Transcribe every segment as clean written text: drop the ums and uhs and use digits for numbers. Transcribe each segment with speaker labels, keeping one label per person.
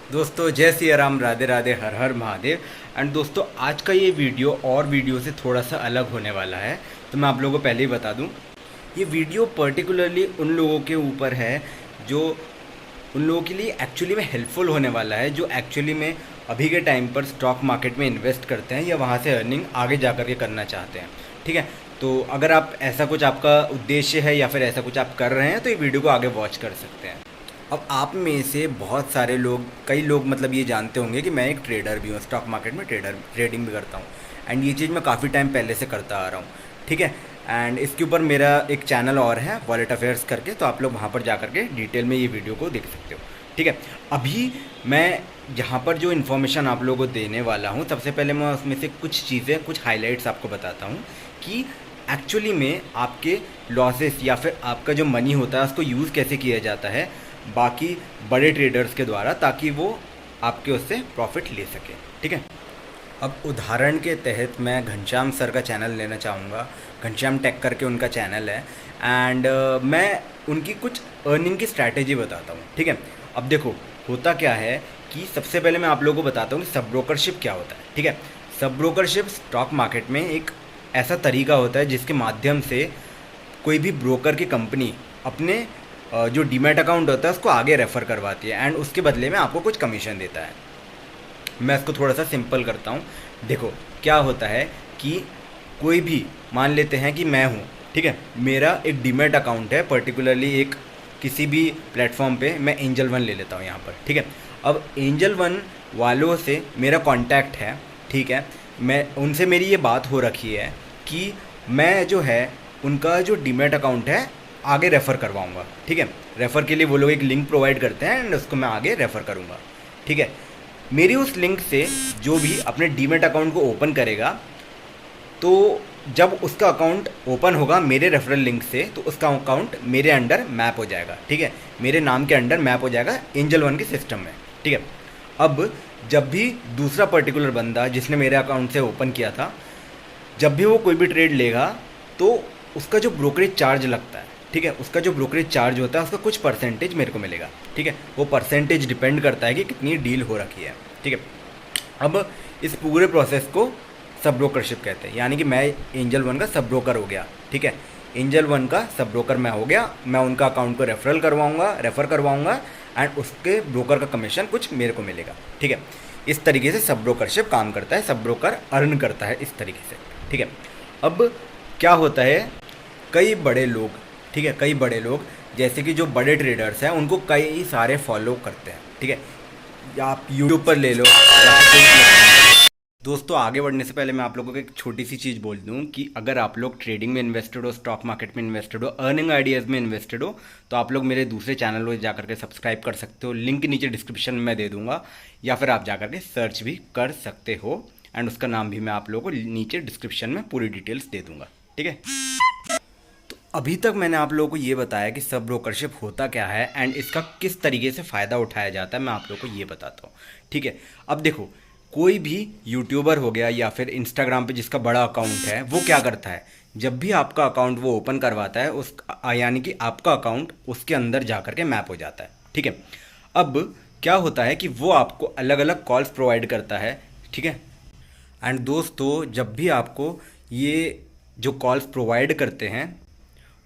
Speaker 1: दोस्तों जय सिया राम, राधे राधे, हर हर महादेव। एंड दोस्तों आज का ये वीडियो और वीडियो से थोड़ा सा अलग होने वाला है। तो मैं आप लोगों को पहले ही बता दूं, ये वीडियो पर्टिकुलरली उन लोगों के ऊपर है जो उन लोगों के लिए एक्चुअली में हेल्पफुल होने वाला है, जो एक्चुअली में अभी के टाइम पर स्टॉक मार्केट में इन्वेस्ट करते हैं या वहाँ से अर्निंग आगे जा कर के करना चाहते हैं। ठीक है, तो अगर आप ऐसा कुछ आपका उद्देश्य है या फिर ऐसा कुछ आप कर रहे हैं तो ये वीडियो को आगे वॉच कर सकते हैं। अब आप में से बहुत सारे लोग, कई लोग मतलब ये जानते होंगे कि मैं एक ट्रेडर भी हूँ, स्टॉक मार्केट में ट्रेडिंग भी करता हूँ। एंड ये चीज़ मैं काफ़ी टाइम पहले से करता आ रहा हूँ। ठीक है, एंड इसके ऊपर मेरा एक चैनल और है, वॉलेट अफेयर्स करके, तो आप लोग वहाँ पर जा करके डिटेल में ये वीडियो को देख सकते हो। ठीक है, अभी मैं यहाँ पर जो इन्फॉर्मेशन आप लोगों को देने वाला हूँ, सबसे पहले मैं उसमें से कुछ चीज़ें, कुछ हाईलाइट्स आपको बताता हूँ कि एक्चुअली में आपके लॉसेस या फिर आपका जो मनी होता है उसको यूज़ कैसे किया जाता है बाकी बड़े ट्रेडर्स के द्वारा, ताकि वो आपके उससे प्रॉफिट ले सके। ठीक है, अब उदाहरण के तहत मैं घनश्याम सर का चैनल लेना चाहूँगा। घनश्याम टेक करके उनका चैनल है। एंड मैं उनकी कुछ अर्निंग की स्ट्रैटेजी बताता हूँ। ठीक है, अब देखो होता क्या है कि सबसे पहले मैं आप लोगों को बताता हूँ कि सब ब्रोकरशिप क्या होता है। ठीक है, सब ब्रोकरशिप स्टॉक मार्केट में एक ऐसा तरीका होता है जिसके माध्यम से कोई भी ब्रोकर की कंपनी अपने जो डीमैट अकाउंट होता है उसको आगे रेफ़र करवाती है एंड उसके बदले में आपको कुछ कमीशन देता है। मैं इसको थोड़ा सा सिंपल करता हूँ। देखो क्या होता है कि कोई भी, मान लेते हैं कि मैं हूँ, ठीक है, मेरा एक डीमैट अकाउंट है पर्टिकुलरली एक किसी भी प्लेटफॉर्म पे, मैं एंजल वन ले लेता हूँ यहाँ पर। ठीक है, अब एंजल वन वालों से मेरा कांटेक्ट है। ठीक है, मैं उनसे, मेरी ये बात हो रखी है कि मैं जो है उनका जो डीमैट अकाउंट है आगे रेफ़र करवाऊँगा। ठीक है, रेफ़र के लिए वो लोग एक लिंक प्रोवाइड करते हैं एंड उसको मैं आगे रेफ़र करूँगा। ठीक है, मेरी उस लिंक से जो भी अपने डीमैट अकाउंट को ओपन करेगा, तो जब उसका अकाउंट ओपन होगा मेरे रेफरल लिंक से, तो उसका अकाउंट मेरे अंडर मैप हो जाएगा। ठीक है, मेरे नाम के अंडर मैप हो जाएगा एंजल वन के सिस्टम में। ठीक है, अब जब भी दूसरा पर्टिकुलर बंदा जिसने मेरे अकाउंट से ओपन किया था, जब भी वो कोई भी ट्रेड लेगा तो उसका जो ब्रोकरेज चार्ज लगता है, ठीक है, उसका जो ब्रोकरेज चार्ज होता है उसका कुछ परसेंटेज मेरे को मिलेगा। ठीक है, वो परसेंटेज डिपेंड करता है कि कितनी डील हो रखी है। ठीक है, अब इस पूरे प्रोसेस को सब ब्रोकरशिप कहते हैं, यानी कि मैं एंजल वन का सब ब्रोकर हो गया। ठीक है, एंजल वन का सब ब्रोकर मैं हो गया, मैं उनका अकाउंट को रेफ़र करवाऊँगा एंड उसके ब्रोकर का कमीशन कुछ मेरे को मिलेगा। ठीक है, इस तरीके से सब ब्रोकरशिप काम करता है, सब ब्रोकर अर्न करता है इस तरीके से। ठीक है, अब क्या होता है, कई बड़े लोग, ठीक है, कई बड़े लोग जैसे कि जो बड़े ट्रेडर्स हैं उनको कई सारे फॉलो करते हैं। ठीक है, या आप यूट्यूब पर ले लो या फिर दोस्तों आगे बढ़ने से पहले मैं आप लोगों को एक छोटी सी चीज़ बोल दूं कि अगर आप लोग ट्रेडिंग में इन्वेस्टेड हो, स्टॉक मार्केट में इन्वेस्टेड हो, अर्निंग आइडियाज़ में इन्वेस्टेड हो, तो आप लोग मेरे दूसरे चैनल को जाकर के सब्सक्राइब कर सकते हो। लिंक नीचे डिस्क्रिप्शन में दे दूंगा, या फिर आप जाकर के सर्च भी कर सकते हो एंड उसका नाम भी मैं आप लोगों को नीचे डिस्क्रिप्शन में पूरी डिटेल्स दे दूंगा। ठीक है, अभी तक मैंने आप लोगों को ये बताया कि सब ब्रोकरशिप होता क्या है एंड इसका किस तरीके से फ़ायदा उठाया जाता है, मैं आप लोगों को ये बताता हूँ। ठीक है, अब देखो कोई भी यूट्यूबर हो गया या फिर इंस्टाग्राम पे जिसका बड़ा अकाउंट है, वो क्या करता है, जब भी आपका अकाउंट वो ओपन करवाता है उस, यानी कि आपका अकाउंट उसके अंदर जा कर के मैप हो जाता है। ठीक है, अब क्या होता है कि वो आपको अलग अलग कॉल्स प्रोवाइड करता है। ठीक है, एंड दोस्तों जब भी आपको ये जो कॉल्स प्रोवाइड करते हैं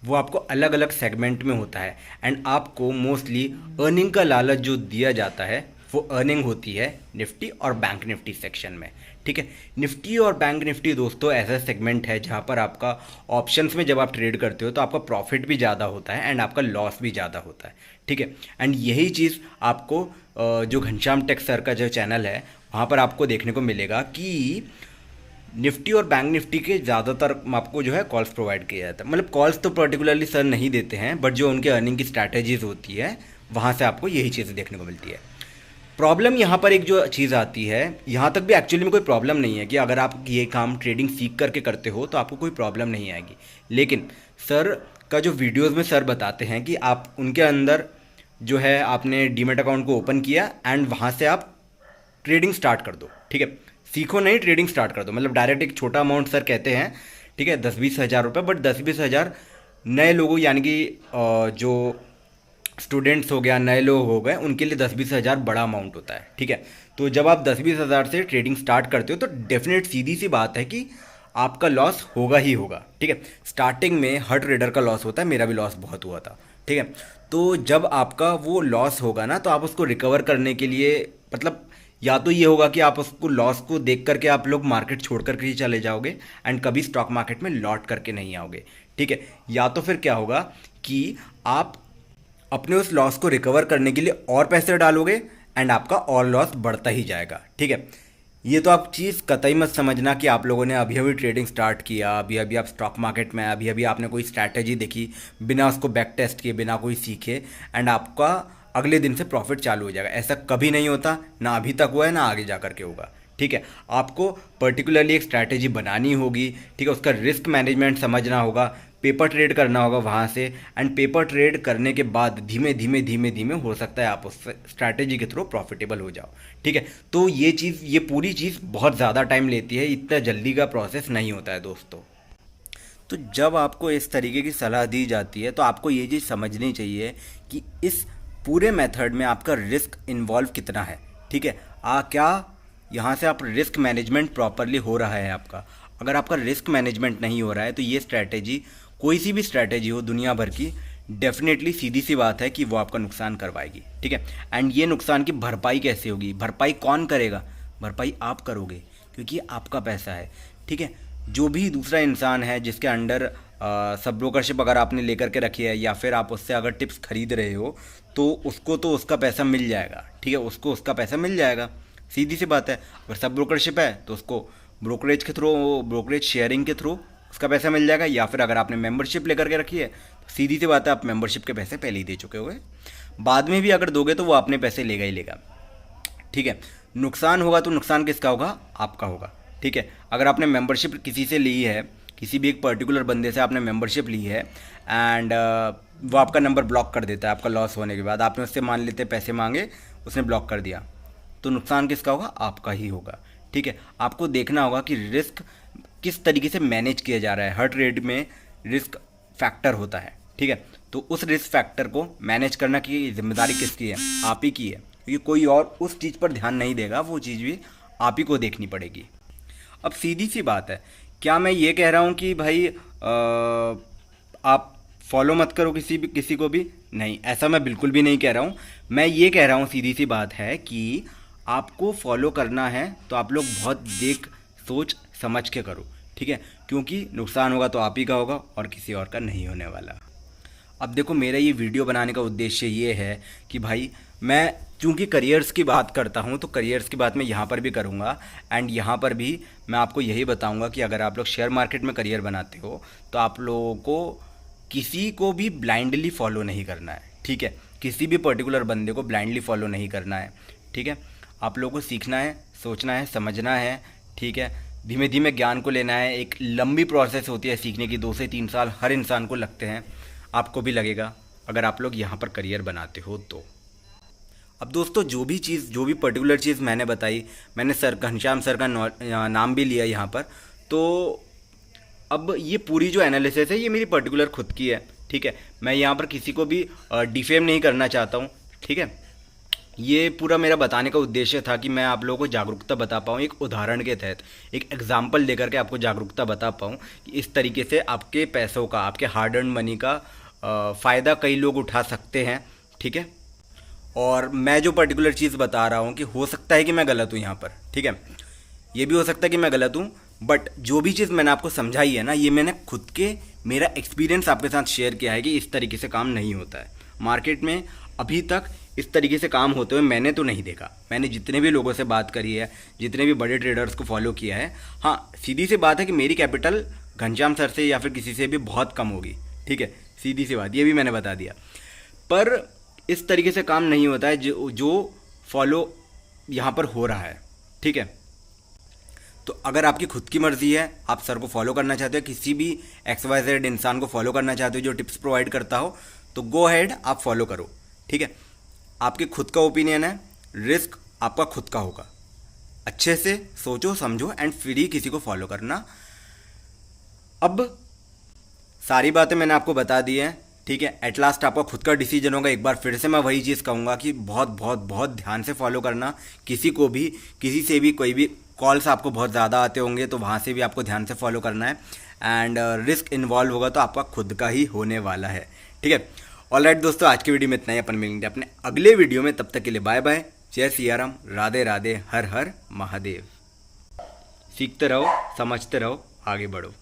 Speaker 1: वो आपको अलग अलग सेगमेंट में होता है एंड आपको मोस्टली अर्निंग का लालच जो दिया जाता है वो अर्निंग होती है निफ्टी और बैंक निफ्टी सेक्शन में। ठीक है, निफ्टी और बैंक निफ्टी दोस्तों ऐसा सेगमेंट है जहाँ पर आपका ऑप्शंस में जब आप ट्रेड करते हो तो आपका प्रॉफिट भी ज़्यादा होता है एंड आपका लॉस भी ज़्यादा होता है। ठीक है, एंड यही चीज़ आपको जो घनश्याम टेक सर का जो चैनल है वहाँ पर आपको देखने को मिलेगा कि निफ्टी और बैंक निफ्टी के ज़्यादातर आपको जो है कॉल्स प्रोवाइड किया जाता है। मतलब कॉल्स तो पर्टिकुलरली सर नहीं देते हैं, बट जो उनके अर्निंग की स्ट्रैटेजीज होती है वहाँ से आपको यही चीज़ें देखने को मिलती है। प्रॉब्लम यहाँ पर एक जो चीज़ आती है, यहाँ तक भी एक्चुअली में कोई प्रॉब्लम नहीं है कि अगर आप ये काम ट्रेडिंग सीख करके करते हो तो आपको कोई प्रॉब्लम नहीं आएगी। लेकिन सर का जो वीडियोज़ में सर बताते हैं कि आप उनके अंदर जो है आपने डीमैट अकाउंट को ओपन किया एंड वहाँ से आप ट्रेडिंग स्टार्ट कर दो। ठीक है, सीखो नहीं, ट्रेडिंग स्टार्ट कर दो, मतलब डायरेक्ट एक छोटा अमाउंट सर कहते हैं। ठीक है, 10-20 हज़ार रुपये, बट 10-20 हज़ार नए लोगों यानी कि जो स्टूडेंट्स हो गया, नए लोग हो गए, उनके लिए 10-20 हज़ार बड़ा अमाउंट होता है, ठीक है। तो जब आप 10-20 हज़ार से ट्रेडिंग स्टार्ट करते हो तो डेफिनेट सीधी सी बात है कि आपका लॉस होगा ही होगा, ठीक है। स्टार्टिंग में हर ट्रेडर का लॉस होता है, मेरा भी लॉस बहुत हुआ था, ठीक है। तो जब आपका वो लॉस होगा ना, तो आप उसको रिकवर करने के लिए, मतलब या तो ये होगा कि आप उसको लॉस को देख करके आप लोग मार्केट छोड़ करके ही चले जाओगे एंड कभी स्टॉक मार्केट में लौट करके नहीं आओगे, ठीक है। या तो फिर क्या होगा कि आप अपने उस लॉस को रिकवर करने के लिए और पैसे डालोगे एंड आपका और लॉस बढ़ता ही जाएगा, ठीक है। ये तो आप चीज़ कतई मत समझना कि आप लोगों ने अभी अभी ट्रेडिंग स्टार्ट किया, अभी अभी आप स्टॉक मार्केट में, अभी अभी आपने कोई स्ट्रैटेजी देखी, बिना उसको बैक टेस्ट किए, बिना कोई सीखे, एंड आपका अगले दिन से प्रॉफिट चालू हो जाएगा। ऐसा कभी नहीं होता, ना अभी तक हुआ है, ना आगे जा करके होगा, ठीक है। आपको पर्टिकुलरली एक स्ट्रैटेजी बनानी होगी, ठीक है। उसका रिस्क मैनेजमेंट समझना होगा, पेपर ट्रेड करना होगा वहाँ से, एंड पेपर ट्रेड करने के बाद धीमे धीमे धीमे धीमे हो सकता है आप उस स्ट्रैटेजी के थ्रू प्रॉफिटेबल हो जाओ, ठीक है। तो ये पूरी चीज़ बहुत ज़्यादा टाइम लेती है, इतना जल्दी का प्रोसेस नहीं होता है दोस्तों। तो जब आपको इस तरीके की सलाह दी जाती है तो आपको ये चीज़ समझनी चाहिए कि इस पूरे मेथड में आपका रिस्क इन्वॉल्व कितना है, ठीक है। क्या यहाँ से आप रिस्क मैनेजमेंट प्रॉपरली हो रहा है आपका? अगर आपका रिस्क मैनेजमेंट नहीं हो रहा है तो ये स्ट्रैटेजी, कोई सी भी स्ट्रैटेजी हो दुनिया भर की, डेफिनेटली सीधी सी बात है कि वो आपका नुकसान करवाएगी, ठीक है। एंड ये नुकसान की भरपाई कैसे होगी? भरपाई कौन करेगा? भरपाई आप करोगे, क्योंकि ये आपका पैसा है, ठीक है। जो भी दूसरा इंसान है जिसके अंडर सब ब्रोकरशिप अगर आपने लेकर के रखी है, या फिर आप उससे अगर टिप्स खरीद रहे हो, तो उसको तो उसका पैसा मिल जाएगा, ठीक है। उसको उसका पैसा मिल जाएगा, सीधी सी बात है। अगर सब ब्रोकरशिप है तो उसको ब्रोकरेज के थ्रू, ब्रोकरेज शेयरिंग के थ्रू उसका पैसा मिल जाएगा। या फिर अगर आपने मेंबरशिप लेकर के रखी है तो सीधी सी बात है, आप मेंबरशिप के पैसे पहले ही दे चुके होंगे, बाद में भी अगर दोगे तो वो अपने पैसे लेगा ही लेगा, ठीक है। नुकसान होगा तो नुकसान किसका होगा? आपका होगा, ठीक है। अगर आपने मेंबरशिप किसी से ली है, किसी भी एक पर्टिकुलर बंदे से आपने मेंबरशिप ली है, एंड वो आपका नंबर ब्लॉक कर देता है आपका लॉस होने के बाद, आपने उससे मान लेते पैसे मांगे, उसने ब्लॉक कर दिया, तो नुकसान किसका होगा? आपका ही होगा, ठीक है। आपको देखना होगा कि रिस्क किस तरीके से मैनेज किया जा रहा है। हर ट्रेड में रिस्क फैक्टर होता है, ठीक है। तो उस रिस्क फैक्टर को मैनेज करना की जिम्मेदारी किसकी है? आप ही की है, क्योंकि कोई और उस चीज़ पर ध्यान नहीं देगा, वो चीज़ भी आप ही को देखनी पड़ेगी। अब सीधी सी बात है, क्या मैं ये कह रहा हूँ कि भाई आप फॉलो मत करो किसी को भी? नहीं, ऐसा मैं बिल्कुल भी नहीं कह रहा हूँ। मैं ये कह रहा हूँ, सीधी सी बात है कि आपको फॉलो करना है तो आप लोग बहुत देख सोच समझ के करो, ठीक है। क्योंकि नुकसान होगा तो आप ही का होगा और किसी और का नहीं होने वाला। अब देखो, मेरा ये वीडियो बनाने का उद्देश्य ये है कि भाई मैं चूँकि करियर्स की बात करता हूँ तो करियर्स की बात मैं यहाँ पर भी करूँगा, एंड यहाँ पर भी मैं आपको यही बताऊँगा कि अगर आप लोग शेयर मार्केट में करियर बनाते हो तो आप लोगों को किसी को भी ब्लाइंडली फॉलो नहीं करना है, ठीक है। किसी भी पर्टिकुलर बंदे को ब्लाइंडली फॉलो नहीं करना है, ठीक है। आप लोगों को सीखना है, सोचना है, समझना है, ठीक है। धीमे धीमे ज्ञान को लेना है। एक लंबी प्रोसेस होती है सीखने की, 2 से 3 साल हर इंसान को लगते हैं, आपको भी लगेगा अगर आप लोग यहाँ पर करियर बनाते हो तो। अब दोस्तों, जो भी पर्टिकुलर चीज़ मैंने बताई, मैंने घनश्याम सर का नाम भी लिया यहाँ पर, तो अब ये पूरी जो एनालिसिस है ये मेरी पर्टिकुलर खुद की है, ठीक है। मैं यहाँ पर किसी को भी डिफेम नहीं करना चाहता हूँ, ठीक है। ये पूरा मेरा बताने का उद्देश्य था कि मैं आप लोगों को जागरूकता बता पाऊँ, एक उदाहरण के तहत, एक एग्जाम्पल देकर के आपको जागरूकता बता पाऊँ कि इस तरीके से आपके पैसों का, आपके हार्ड अर्न मनी का फ़ायदा कई लोग उठा सकते हैं, ठीक है। और मैं जो पर्टिकुलर चीज़ बता रहा हूँ कि हो सकता है कि मैं गलत हूँ यहाँ पर, ठीक है। ये भी हो सकता है कि मैं गलत हूँ, बट जो भी चीज़ मैंने आपको समझाई है ना, ये मैंने खुद के, मेरा एक्सपीरियंस आपके साथ शेयर किया है कि इस तरीके से काम नहीं होता है मार्केट में। अभी तक इस तरीके से काम होते हुए मैंने तो नहीं देखा। मैंने जितने भी लोगों से बात करी है, जितने भी बड़े ट्रेडर्स को फॉलो किया है, हाँ, सीधी सी बात है कि मेरी कैपिटल घनश्याम सर से या फिर किसी से भी बहुत कम होगी, ठीक है। सीधी सी बात, ये भी मैंने बता दिया। पर इस तरीके से काम नहीं होता है जो फॉलो यहाँ पर हो रहा है, ठीक है। तो अगर आपकी खुद की मर्जी है, आप सर को फॉलो करना चाहते हो, किसी भी XYZ इंसान को फॉलो करना चाहते हो जो टिप्स प्रोवाइड करता हो, तो गो अहेड, आप फॉलो करो, ठीक है। आपके खुद का ओपिनियन है, रिस्क आपका खुद का होगा। अच्छे से सोचो समझो एंड फिर ही किसी को फॉलो करना। अब सारी बातें मैंने आपको बता दी हैं, ठीक है। एट लास्ट आपका खुद का डिसीजन होगा। एक बार फिर से मैं वही चीज़ कहूँगा कि बहुत बहुत बहुत ध्यान से फॉलो करना। किसी से भी कोई भी कॉल्स आपको बहुत ज़्यादा आते होंगे तो वहाँ से भी आपको ध्यान से फॉलो करना है। एंड रिस्क इन्वॉल्व होगा तो आपका खुद का ही होने वाला है, ठीक है। ऑलराइट दोस्तों, आज की वीडियो में इतना ही। अपन मिलेंगे अपने अगले वीडियो में, तब तक के लिए बाय बाय, जय सिया राम, राधे राधे, हर हर महादेव। सीखते रहो, समझते रहो, आगे बढ़ो।